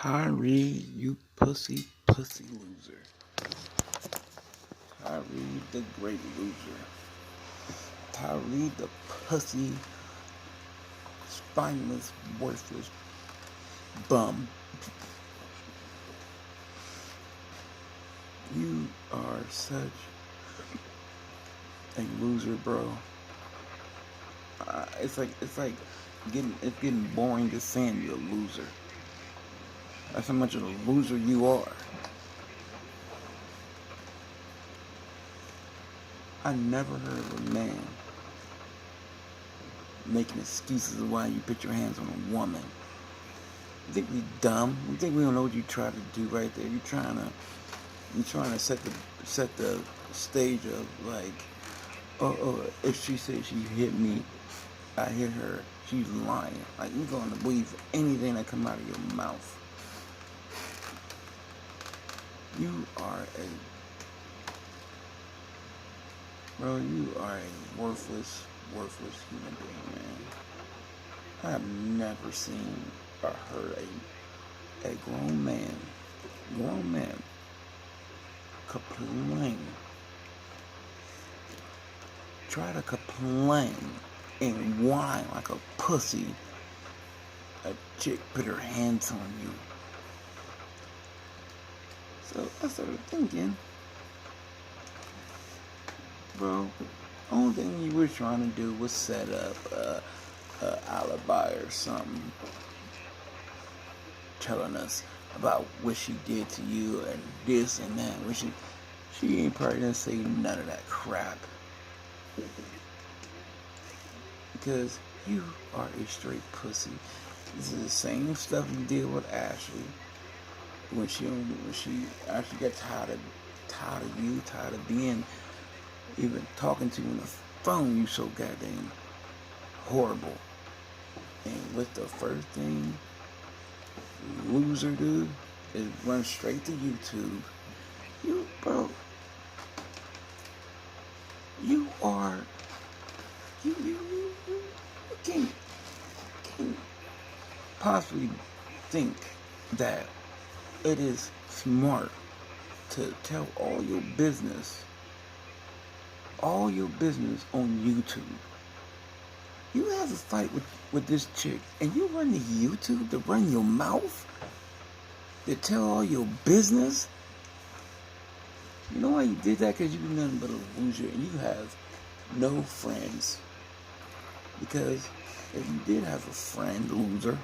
Tyree, you pussy loser. Tyree, the great loser. Tyree, the pussy, spineless, worthless bum. You are such a loser, bro. It's like getting boring just saying you're a loser. That's how much of a loser you are. I never heard of a man making excuses of why you put your hands on a woman. You think we dumb? You think we don't know what you try to do right there? You're trying to set the stage of like, oh, if she says she hit me, I hit her, she's lying. Like, you're going to believe anything that come out of your mouth. You are a worthless human being, man. I have never seen or heard a grown man complain, try to complain and whine like a pussy. A chick put her hands on you. So I started thinking, bro, only thing you were trying to do was set up a alibi or something, telling us about what she did to you and this and that. When she ain't probably gonna say none of that crap, because you are a straight pussy. This is the same stuff you did with Ashley when she actually got tired of you, tired of being even talking to you on the phone. You so goddamn horrible. And what's the first thing loser do is run straight to YouTube. Bro, you are you can't possibly think that it is smart to tell all your business on YouTube. You have a fight with this chick, and you run to YouTube to run your mouth, to tell all your business. You know why you did that? Because you're nothing but a loser, and you have no friends. Because if you did have a friend, loser,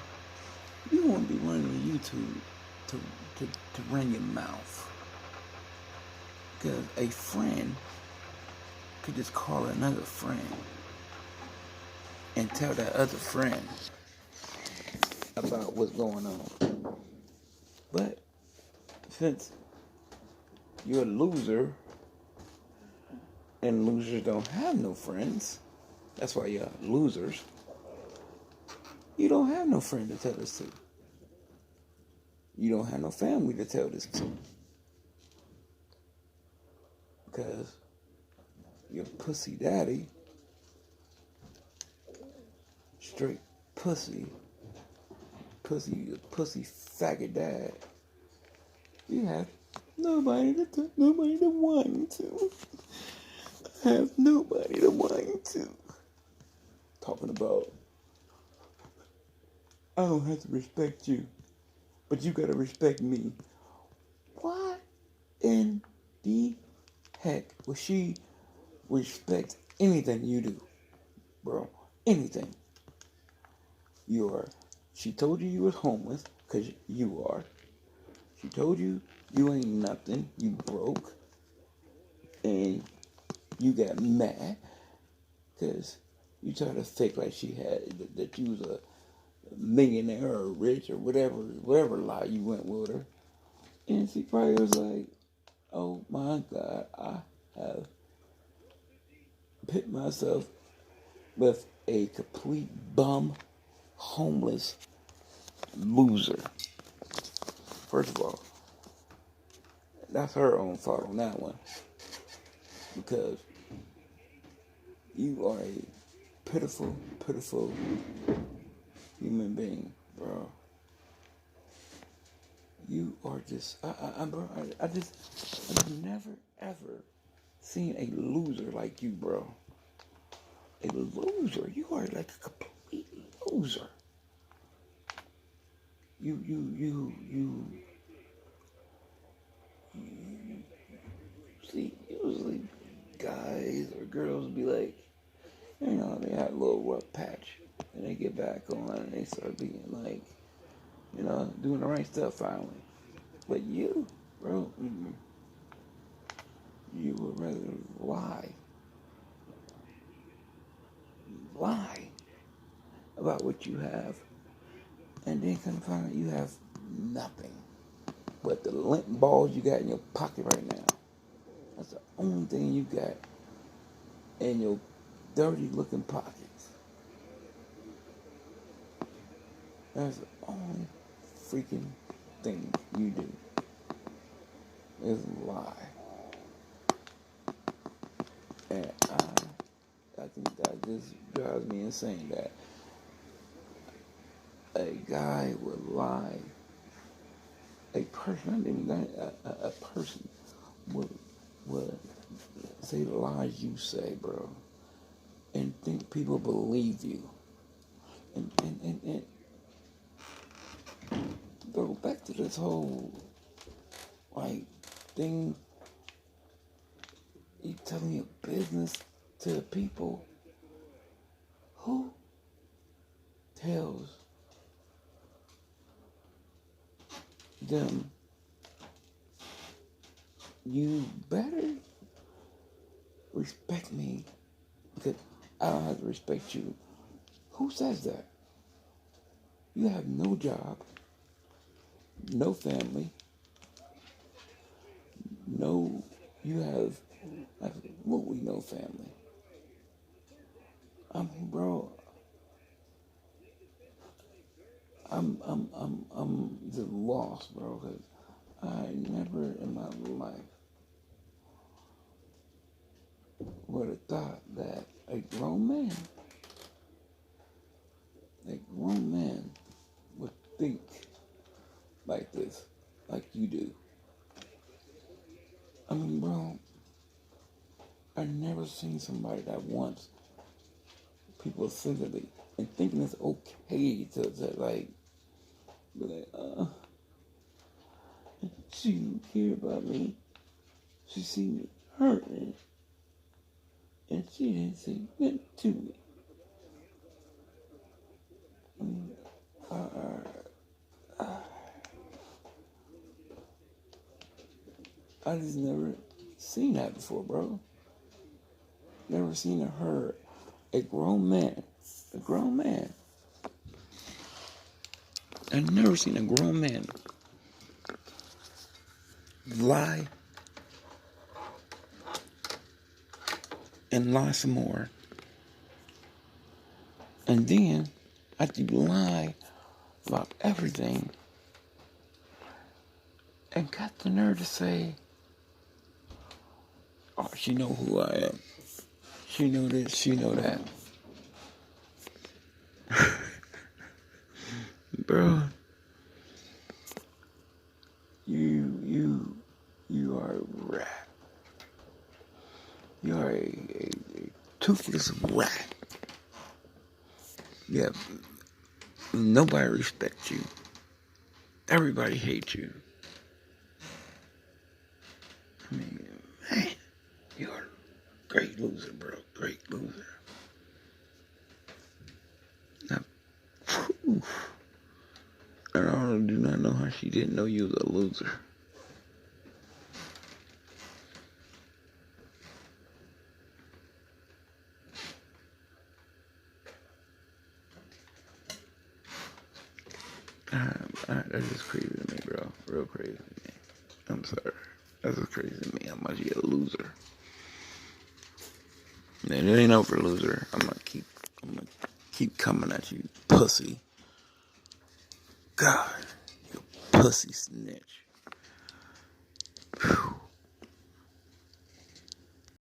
you wouldn't be running to YouTube to run your mouth. Because a friend could just call another friend and tell that other friend about what's going on. But since you're a loser, and losers don't have no friends, that's why you're losers. You don't have no friend to tell this to. You don't have no family to tell this to. Because your pussy daddy, straight pussy faggot dad, you have nobody to whine to. I have nobody to whine to. Talking about, I don't have to respect you, but you gotta respect me. Why in the heck would she respect anything you do, bro? Anything. She told you was homeless, because you are. She told you ain't nothing, you broke. And you got mad, because you tried to fake like she had, that you was a millionaire or rich or whatever lie you went with her. And she probably was like, oh my God, I have pit myself with a complete bum, homeless loser. First of all, that's her own fault on that one. Because you are a pitiful human being, bro. are just, bro, I've never ever seen a loser like you, bro. A loser. You are like a complete loser. You see, usually guys or girls be like, they had a little rough patch, and they get back on and they start being like, doing the right stuff finally. But you, bro, you would rather lie about what you have, and then come find out you have nothing but the lint balls you got in your pocket right now. That's the only thing you got in your dirty looking pockets. That's the only freaking thing you do is lie. And I think that just drives me insane that a guy would lie. A person, a person would say the lies you say, bro, and think people believe you. And bro, back to this whole thing. You telling your business to people. Who tells them you better respect me because I don't have to respect you? Who says that? You have no job, no family, you have absolutely no family. I mean, bro, I'm just lost, bro, because I never in my life would have thought that a grown man would think like this, like you do. I mean, bro, I never seen somebody that wants people's sympathy and thinking it's okay to like, be like, she didn't care about me. She seen me hurting, and she didn't say nothing to me. I mean, I just never seen that before, bro. Never seen or heard a grown man. I've never seen a grown man lie and lie some more. And then, after you lie about everything, and got the nerve to say, oh, she know who I am. She know this, she know that. Bro, you are a rat. You are a toothless rat. Yeah, nobody respects you. Everybody hates you. I mean, man, you're a great loser, bro. Great loser. Now, whew, and I do not know how she didn't know you was a loser. That's just crazy to me, bro. Real crazy to me. I'm sorry. That's just crazy to me how much you a loser. And it ain't over, loser. I'm gonna keep coming at you, pussy. God, you pussy snitch.